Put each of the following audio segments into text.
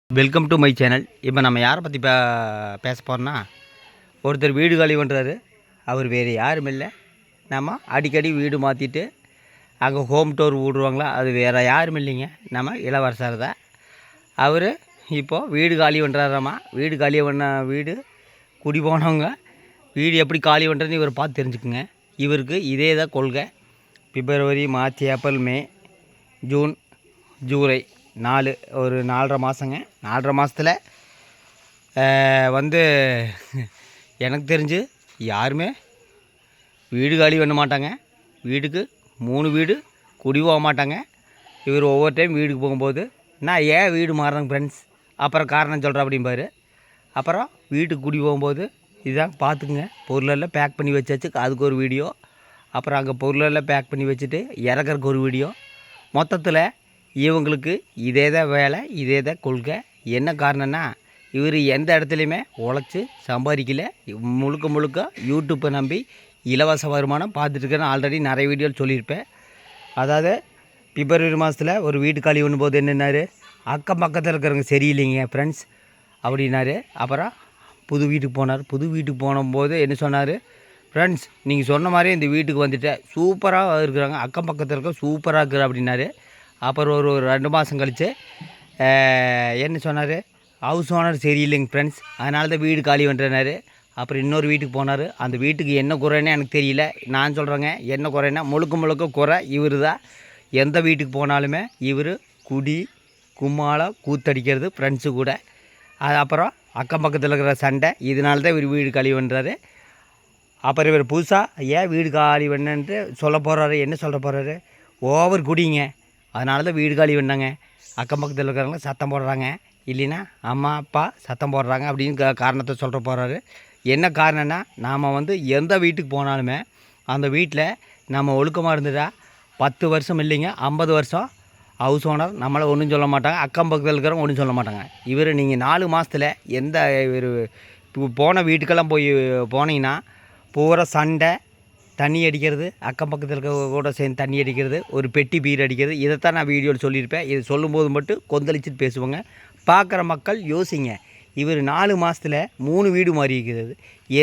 Welcome to my channel. இப்போ நம்ம யாரை பற்றி பேச போகிறோன்னா, ஒருத்தர் வீடு காலி பண்ணுறாரு. அவர் வேறு யாரும் இல்லை, நம்ம அடிக்கடி வீடு மாற்றிட்டு அங்கே ஹோம் டோர் விடுவாங்களா, அது வேறு யாரும் இல்லைங்க, நம்ம இளவரசர் தான். அவர் இப்போது வீடு காலி பண்ணுறாராம்மா. வீடு காலி பண்ண வீடு குடி போனவங்க வீடு எப்படி காலி பண்ணுறதுன்னு இவர் பார்த்து தெரிஞ்சுக்குங்க. இவருக்கு இதே தான் கொள்கை. பிப்ரவரி, மார்ச், ஏப்ரல், மே, ஜூன், ஜூலை 4 ஒரு 4.5 மாதங்க. 4.5 மாதத்தில் வந்து எனக்கு தெரிஞ்சு யாருமே வீடு காலி பண்ண மாட்டாங்க. வீட்டுக்கு 3 வீடு குடி போக மாட்டாங்க. இவர் ஒவ்வொரு டைம் வீட்டுக்கு போகும்போது நான் ஏன் வீடு மாறுறேங்க ஃப்ரெண்ட்ஸ், அப்புறம் காரணம் சொல்கிறேன் அப்படிம்பாரு. அப்புறம் வீட்டுக்கு குடி போகும்போது இதுதான் பார்த்துக்குங்க, பொருளெல்லாம் பேக் பண்ணி வச்சாச்சு, அதுக்கு ஒரு வீடியோ. அப்புறம் அங்கே பொருளெல்லாம் பேக் பண்ணி வச்சுட்டு இறக்கறக்கு ஒரு வீடியோ. மொத்தத்தில் இவங்களுக்கு இதே தான் வேலை, இதே தான் கொள்கை. என்ன காரணம்னா, இவர் எந்த இடத்துலையுமே உழைச்சி சம்பாதிக்கல. முழுக்க யூடியூப்பை நம்பி இலவச வருமானம் பார்த்துட்டுருக்கேன்னு ஆல்ரெடி நிறைய வீடியோவில் சொல்லியிருப்பேன். அதாவது பிப்ரவரி மாதத்தில் ஒரு வீட்டு காலி பண்ணும்போது என்னென்னாரு, அக்கம் பக்கத்தில் இருக்கிறவங்க சரியில்லைங்க ஃப்ரெண்ட்ஸ் அப்படின்னாரு. அப்புறம் புது வீட்டுக்கு போனார். புது வீட்டுக்கு போகும்போது என்ன சொன்னார், ஃப்ரெண்ட்ஸ் நீங்கள் சொன்ன மாதிரி இந்த வீட்டுக்கு வந்துட்டேன், சூப்பராக இருக்கிறாங்க, அக்கம் பக்கத்தில் இருக்க சூப்பராக இருக்கிற அப்படின்னாரு. அப்புறம் ஒரு 2 மாதம் கழித்து என்ன சொன்னார், ஹவுஸ் ஓனர் சரியில்லைங்க ஃப்ரெண்ட்ஸ், அதனால தான் வீடு காலி பண்ணுறேனாரு. அப்புறம் இன்னொரு வீட்டுக்கு போனார். அந்த வீட்டுக்கு என்ன குறைன்னு எனக்கு தெரியல, நான் சொல்கிறேங்க என்ன குறைன்னா முழுக்க குறை இவர் தான். எந்த வீட்டுக்கு போனாலுமே இவர் குடி கும்மாளம் கூத்தடிக்கிறது ஃப்ரெண்ட்ஸு கூட. அது அப்புறம் அக்கம் பக்கத்தில் இருக்கிற சண்டை, இதனால தான் இவர் வீடு காலி பண்ணுறாரு. அப்புறம் இவர் புதுசாக ஏன் வீடு காலி பண்ணுன்ட்டு சொல்ல போகிறாரு. என்ன சொல்ல போகிறாரு, ஓவர் குடிங்க, அதனால தான் வீடு காலி பண்ணாங்க, அக்கம் பக்கத்தில் இருக்கிறவங்க சத்தம் போடுறாங்க, இல்லைன்னா அம்மா அப்பா சத்தம் போடுறாங்க அப்படின்னு காரணத்தை சொல்கிற போகிறாரு. என்ன காரணம்னா, நாம் வந்து எந்த வீட்டுக்கு போனாலுமே அந்த வீட்டில் நம்ம ஒழுக்கமாக இருந்துட்டா 10 வருஷம் இல்லைங்க 50 வருஷம் ஹவுஸ் ஓனர் நம்மளை ஒன்றும் சொல்ல மாட்டாங்க, அக்கம் பக்கத்தில் இருக்கிறவங்க ஒன்றும் சொல்ல மாட்டாங்க. இவர் நீங்கள் 4 மாதத்தில் எந்த இவர் போன வீட்டுக்கெல்லாம் போனீங்கன்னா பூரா சண்டை, தண்ணி அடிக்கிறது, அக்கம் பக்கத்தில் இருக்க கூட சேர்ந்து தண்ணி அடிக்கிறது, ஒரு பெட்டி பீர் அடிக்கிறது. இதைத்தான் நான் வீடியோவில் சொல்லியிருப்பேன். இது சொல்லும்போது மட்டும் கொந்தளிச்சுட்டு பேசுவாங்க. பார்க்குற மக்கள் யோசிங்க, இவர் 4 மாதத்தில் 3 வீடு மாறி இருக்கிறது.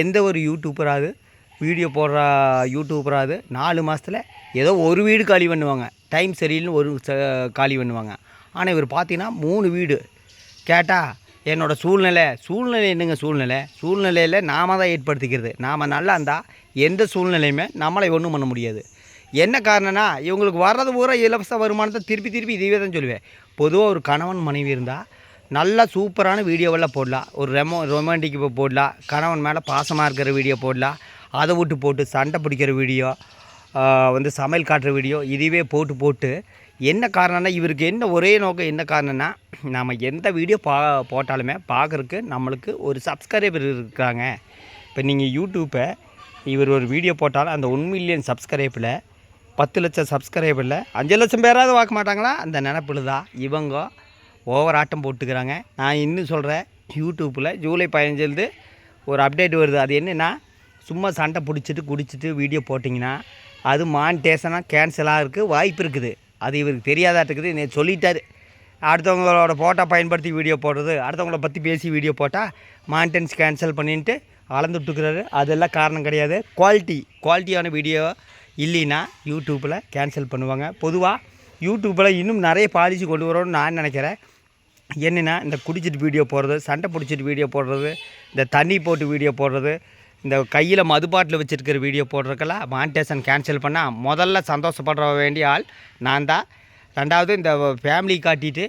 எந்த ஒரு யூடியூப்பராது வீடியோ போடுற யூடியூப்பராது 4 மாதத்தில் ஏதோ ஒரு வீடு காலி பண்ணுவாங்க, டைம் சரியில்லைன்னு ஒரு காலி பண்ணுவாங்க. ஆனால் இவர் பார்த்தீங்கன்னா 3 வீடு. கேட்டால் என்னோடய சூழ்நிலை என்னங்க, சூழ்நிலையில் நாம் தான் ஏற்படுத்திக்கிறது. நாம் நல்லா இருந்தால் எந்த சூழ்நிலையுமே நம்மளை ஒன்றும் பண்ண முடியாது. என்ன காரணம்னா, இவங்களுக்கு வர்றது பூரா இலவச வருமானத்தை திருப்பி இதுவே தான் சொல்லுவேன். பொதுவாக ஒரு கணவன் மனைவி இருந்தால் நல்லா சூப்பரான வீடியோவெல்லாம் போடலாம், ஒரு ரொமான்டிக் போடலாம், கணவன் மேலே பாசமாக இருக்கிற வீடியோ போடலாம். அதை போட்டு சண்டை பிடிக்கிற வீடியோ, வந்து சமையல் காட்டுற வீடியோ, இதுவே போட்டு என்ன காரணம்னா, இவருக்கு என்ன ஒரே நோக்கம் என்ன காரணம்னா, நம்ம எந்த வீடியோ போட்டாலுமே பார்க்குறக்கு நம்மளுக்கு ஒரு சப்ஸ்கிரைபர் இருக்காங்க. இப்போ நீங்கள் யூடியூப்பை இவர் ஒரு வீடியோ போட்டாலும் அந்த 1 மில்லியன் சப்ஸ்கிரைபில் 10 லட்சம் சப்ஸ்கிரைபரில் 5 லட்சம் பேராவது பார்க்க மாட்டாங்களா, அந்த நினப்பில் தான் இவங்க ஓவர் ஆட்டம் போட்டுக்கிறாங்க. நான் இன்னும் சொல்கிறேன், யூடியூப்பில் ஜூலை 15 ஒரு அப்டேட் வருது. அது என்னென்னா, சும்மா சண்டை பிடிச்சிட்டு குடிச்சிட்டு வீடியோ போட்டிங்கன்னா அது மானிட்டேஷனாக கேன்சலாக இருக்குது வாய்ப்பு இருக்குது. அது இவருக்கு தெரியாதாட்டுக்குது. நேற்று சொல்லிட்டார், அடுத்தவங்களோட ஃபோட்டோ பயன்படுத்தி வீடியோ போடுறது, அடுத்தவங்கள பற்றி பேசி வீடியோ போட்டால் மானிட்டன்ஸ் கேன்சல் பண்ணிட்டு அளந்துட்டுருக்கிறாரு. அதெல்லாம் காரணம் கிடையாது. குவாலிட்டியான வீடியோ இல்லைன்னா யூடியூப்பில் கேன்சல் பண்ணுவாங்க. பொதுவாக யூடியூப்பில் இன்னும் நிறைய பாலிசி கொண்டு வரணும்னு நான் நினைக்கிறேன். என்னென்னா, இந்த குடிச்சிட்டு வீடியோ போடுறது, சண்டை பிடிச்சிட்டு வீடியோ போடுறது, இந்த தண்ணி போட்டு வீடியோ போடுறது, இந்த கையில் மதுபாட்டில் வச்சுருக்கிற வீடியோ போடுறதுக்கெல்லாம் மானிட்டேஷன் கேன்சல் பண்ணால் முதல்ல சந்தோஷப்படுற வேண்டிய ஆள் நான் தான். 2வது இந்த ஃபேமிலி காட்டிட்டு,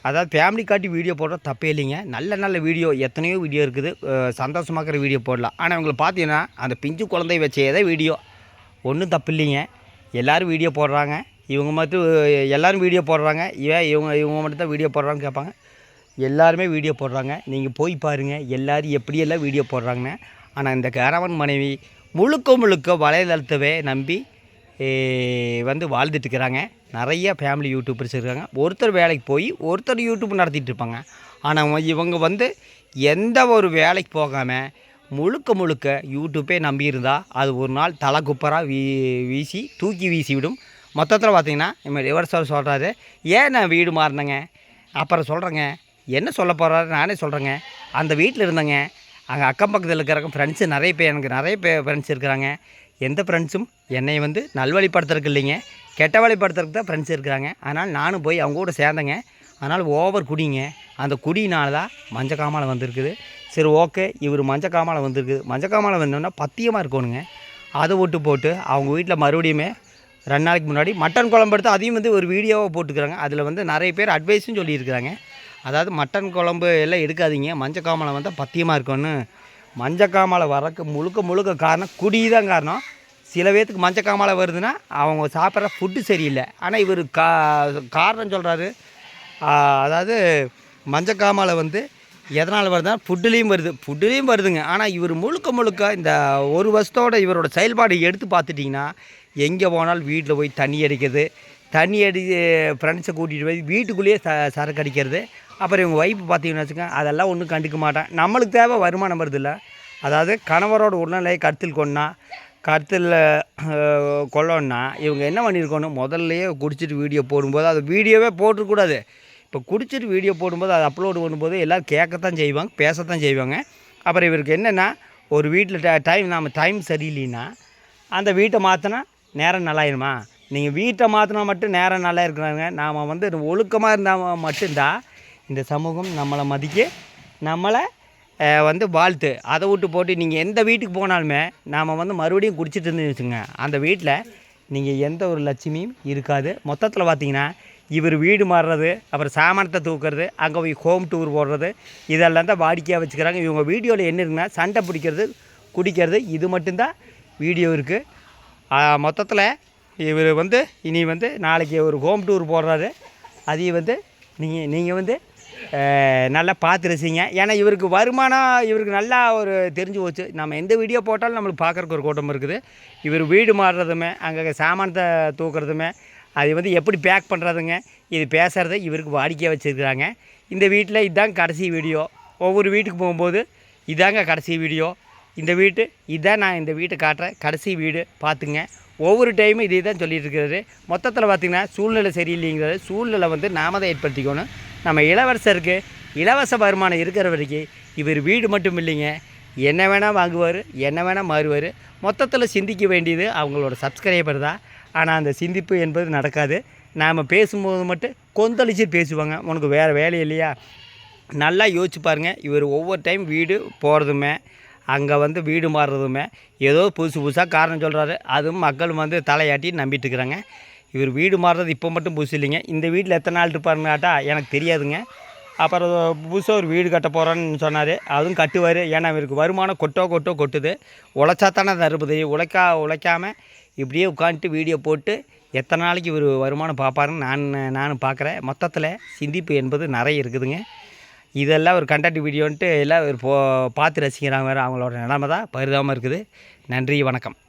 அதாவது ஃபேமிலி காட்டி வீடியோ போடுறது தப்பே இல்லைங்க. நல்ல வீடியோ எத்தனையோ வீடியோ இருக்குது, சந்தோஷமாக்கிற வீடியோ போடலாம். ஆனால் இவங்களை பார்த்தீங்கன்னா அந்த பிஞ்சு குழந்தை வச்சே வீடியோ ஒன்றும் தப்பு இல்லைங்க. எல்லோரும் வீடியோ போடுறாங்க, இவங்க மட்டும் எல்லோரும் வீடியோ போடுறாங்க, இவங்க மட்டும் தான் வீடியோ போடுறாங்கன்னு கேட்பாங்க. எல்லாருமே வீடியோ போடுறாங்க, நீங்கள் போய் பாருங்கள் எல்லோரும் எப்படியெல்லாம் வீடியோ போடுறாங்கன்னு. ஆனால் இந்த கணவன் மனைவி முழுக்க வலைதளத்தவே நம்பி வந்து வாழ்ந்துட்டுருக்கிறாங்க. நிறைய ஃபேமிலி யூடியூபர்ஸ் இருக்காங்க. ஒருத்தர் வேலைக்கு போய் ஒருத்தர் யூடியூப் நடத்திட்டு இருப்பாங்க. ஆனால் இவங்க வந்து எந்த ஒரு வேலைக்கு போகாமல் முழுக்க யூடியூப்பே நம்பியிருந்தால் அது ஒரு நாள் தலை குப்பராக தூக்கி வீசி விடும். மொத்தத்தில் பார்த்திங்கன்னா ரிவர்ஸாக சொல்கிறாரு, ஏன் நான் வீடு மாறினேங்க, அப்புறம் சொல்கிறேங்க, என்ன சொல்ல போகிறாரு நானே சொல்கிறேங்க. அந்த வீட்டில் இருந்தேங்க. அங்கே அக்கம் பக்கத்தில் இருக்கிற ஃப்ரெண்ட்ஸு நிறைய பேர், எனக்கு நிறைய ஃப்ரெண்ட்ஸ் இருக்கிறாங்க. எந்த ஃப்ரெண்ட்ஸும் என்னை வந்து நல்வழிப்படுத்துறதுக்கு இல்லைங்க, கெட்ட வழிப்படுத்துறதுக்கு தான் ஃப்ரெண்ட்ஸ் இருக்கிறாங்க. அதனால் நானும் போய் அவங்க கூட சேர்ந்தேங்க. அதனால் ஓவர் குடிங்க. அந்த குடியினால தான் மஞ்சக்காமாலை வந்திருக்குது. சரி ஓகே, இவர் மஞ்சக்காமாலை வந்திருக்குது. மஞ்சக்காமாலை வந்தோன்னா பத்தியமாக இருக்கணுங்க. அதை விட்டு போட்டு அவங்க வீட்டில் மறுபடியுமே 2 நாளைக்கு முன்னாடி மட்டன் குழம்பு எடுத்து அதையும் வந்து ஒரு வீடியோவாக போட்டுக்கிறாங்க. அதில் வந்து நிறைய பேர் அட்வைஸும் சொல்லியிருக்கிறாங்க. அதாவது மட்டன் குழம்பு எல்லாம் எடுக்காதீங்க, மஞ்சக்காமாலை வந்தால் பத்தியமாக இருக்கும்னு. மஞ்சக்காமாலை வரக்கு முழுக்க காரணம் குடி தான் காரணம். சில பேர்த்துக்கு மஞ்சக்காமாலை வருதுன்னா அவங்க சாப்பிட்ற ஃபுட்டு சரியில்லை. ஆனால் இவர் காரணம் சொல்கிறாரு. அதாவது மஞ்சக்காமாலை வந்து எதனால் வருதுன்னா ஃபுட்டுலேயும் வருதுங்க. ஆனால் இவர் முழுக்க இந்த ஒரு வருஷத்தோட இவரோட செயல்பாடு எடுத்து பார்த்துட்டிங்கன்னா, எங்கே போனாலும் வீட்டில் போய் தண்ணி அடிக்கிறது, ஃப்ரெண்ட்ஸை கூட்டிகிட்டு போய் வீட்டுக்குள்ளேயே சரக்கு அடிக்கிறது. அப்புறம் இவங்க ஒய்ஃப் பார்த்தீங்கன்னு வச்சுக்கோங்க, அதெல்லாம் ஒன்றும் கண்டுக்க மாட்டேன். நம்மளுக்கு தேவை வருமானம் வருதில்ல. அதாவது கணவரோட உடல்நிலையை கருத்தில் கொள்ளோன்னா இவங்க என்ன பண்ணியிருக்கணும், முதல்லையே குடிச்சிட்டு வீடியோ போடும்போது அது வீடியோவே போட்டுருக்கூடாது. இப்போ குடிச்சிட்டு வீடியோ போடும்போது அதை அப்லோடு பண்ணும்போது எல்லோரும் கேட்கத்தான் செய்வாங்க, பேசத்தான் செய்வாங்க. அப்புறம் இவருக்கு என்னென்னா, ஒரு வீட்டில் நம்ம டைம் சரியில்லைன்னா அந்த வீட்டை மாற்றினா நேரம் நல்லாயிருமா? நீங்கள் வீட்டை மாற்றினா மட்டும் நேரம் நல்லா இருக்கிறாங்க. நாம் வந்து ஒழுக்கமாக இருந்தால் மட்டும்தான் இந்த சமூகம் நம்மளை மதிக்க, நம்மளை வந்து வாழ்த்து. அதை விட்டு போட்டு நீங்கள் எந்த வீட்டுக்கு போனாலுமே நாம் வந்து மறுபடியும் குடிச்சிட்டு இருந்துன்னு வச்சுங்க, அந்த வீட்டில் நீங்கள் எந்த ஒரு லட்சுமியும் இருக்காது. மொத்தத்தில் பார்த்தீங்கன்னா இவர் வீடு மாறுறது, அப்புறம் சாமானத்தை தூக்குறது, அங்கே போய் ஹோம் டூர் போடுறது, இதெல்லாம் தான் வாடிக்கையாக வச்சுக்கிறாங்க. இவங்க வீடியோவில் என்ன இருக்குன்னா, சண்டை பிடிக்கிறது, குடிக்கிறது, இது மட்டும்தான் வீடியோ இருக்குது. மொத்தத்தில் இவர் வந்து இனி வந்து நாளைக்கு ஒரு ஹோம் டூர் போடுறாரு. அதையும் வந்து நீங்கள் வந்து நல்லா பார்த்து ரசிங்க. ஏன்னா இவருக்கு வருமானம் இவருக்கு நல்லா ஒரு தெரிஞ்சு போச்சு. நம்ம எந்த வீடியோ போட்டாலும் நம்மளுக்கு பார்க்குறக்கு ஒரு கூட்டம் இருக்குது. இவர் வீடு மாறுறதுமே, அங்கே சாமானத்தை தூக்குறதுமே, அது வந்து எப்படி பேக் பண்ணுறதுங்க, இது பேசுகிறத இவருக்கு வாடிக்கையாக வச்சுருக்குறாங்க. இந்த வீட்டில் இதுதாங்க கடைசி வீடியோ. ஒவ்வொரு வீட்டுக்கு போகும்போது இதாங்க கடைசி வீடியோ. இதான் நான் இந்த வீட்டை காட்டுறேன் கடைசி வீடு. பார்த்துங்க, ஒவ்வொரு டைமும் இதே தான் சொல்லிகிட்டு இருக்கிறது. மொத்தத்தில் பார்த்திங்கன்னா சூழ்நிலை சரியில்லைங்கிறது, சூழ்நிலை வந்து நாம தான் ஏற்படுத்திக்கணும். நம்ம இளவரசருக்கு இலவச வருமானம் இருக்கிற வரைக்கும் இவர் வீடு மட்டும் இல்லைங்க, என்ன வேணால் வாங்குவார், என்ன வேணால் மாறுவார். மொத்தத்தில் சிந்திக்க வேண்டியது அவங்களோட சப்ஸ்கிரைபர் தான். ஆனால் அந்த சிந்திப்பு என்பது நடக்காது. நாம் பேசும்போது மட்டும் கொந்தளிச்சு பேசுவாங்க. உனக்கு வேறு வேலை இல்லையா? நல்லா யோசிச்சு பாருங்கள். இவர் ஒவ்வொரு டைம் வீடு போகிறதுமே, அங்கே வந்து வீடு மாறுறதுமே ஏதோ புதுசாக காரணம் சொல்கிறாரு. அதுவும் மக்கள் வந்து தலையாட்டி நம்பிட்டு இருக்கிறாங்க. இவர் வீடு மாறுறது இப்போ மட்டும் புதுசு இல்லைங்க. இந்த வீட்டில் எத்தனை நாள் இருப்பாருன்னு கேட்டால் எனக்கு தெரியாதுங்க. அப்புறம் புதுசாக ஒரு வீடு கட்ட போகிறோன்னு சொன்னார். அதுவும் கட்டுவார். ஏன்னா இவருக்கு வருமானம் கொட்டுது. உழைச்சா தானே தருபதி. உழைக்காமல் இப்படியே உட்காந்துட்டு வீடியோ போட்டு எத்தனை நாளைக்கு இவர் வருமானம் பார்ப்பாருன்னு நானும் பார்க்குறேன். மொத்தத்தில் சிந்திப்பு என்பது நிறைய இருக்குதுங்க. இதெல்லாம் ஒரு கண்டென்ட் வீடியோன்ட்டு எல்லாம் ஒரு பார்த்து ரசிக்கிறாங்க. வேறு அவங்களோட நிலைமை தான் பரிதாபமாக இருக்குது. நன்றி, வணக்கம்.